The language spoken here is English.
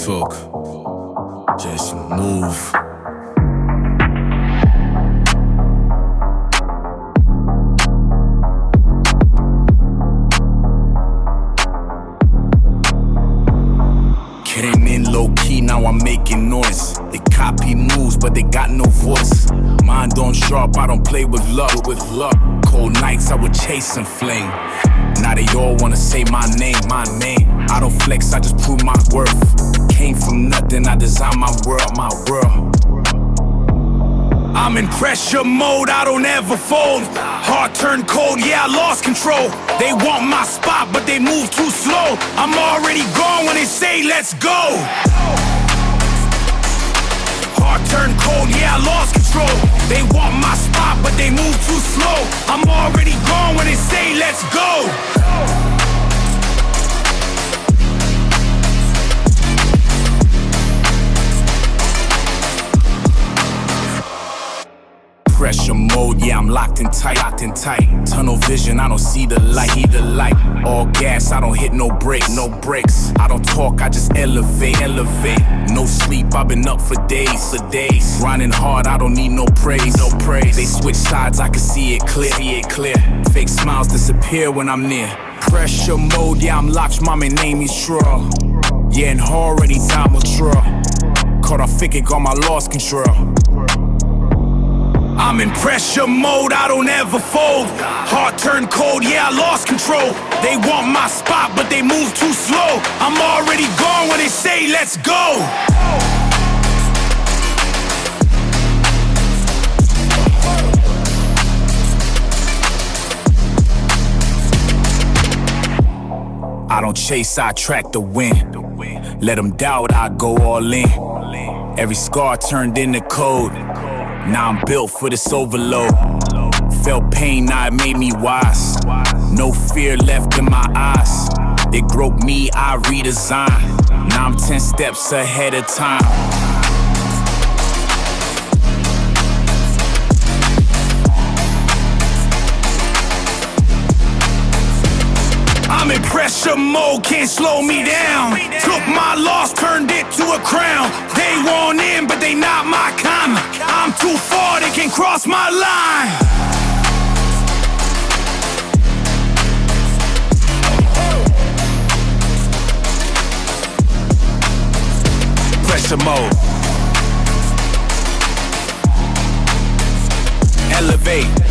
talk, just move. Came in low-key, now I'm making noise. They copy moves, but they got no voice. Mind on sharp, I don't play with luck. Cold nights, I would chase and flame. Now they all wanna say my name. I don't flex, I just prove my worth. Came from nothing, I design my world. I'm in pressure mode, I don't ever fold. Heart turned cold, yeah, I lost control. They want my spot, but they move too slow. I'm already gone when they say let's go. Heart turned cold, yeah, I lost control. They want my spot, but they move too slow. I'm already gone when they say let's go. Pressure mode, yeah, I'm locked in tight. Tunnel vision, I don't see the light. All gas, I don't hit no brakes. I don't talk, I just elevate. No sleep, I've been up for days. Grinding hard, I don't need no praise. They switch sides, I can see it clear. Fake smiles disappear when I'm near. Pressure mode, yeah, I'm locked, my name is Troll. Yeah, and already time will draw. Caught off figure, got my lost control. I'm in pressure mode, I don't ever fold. Heart turned cold, yeah, I lost control. They want my spot, but they move too slow. I'm already gone when they say let's go. I don't chase, I track the wind. Let them doubt, I go all in. Every scar turned into code. Now I'm built for this overload. Felt pain, now it made me wise. No fear left in my eyes. They broke me, I redesign. Now I'm 10 steps ahead of time. I'm in pressure mode, can't slow me down. Took my loss, turned it to a crown. They want in, but they not my kind. I'm too far, they can cross my line. Pressure mode. Elevate.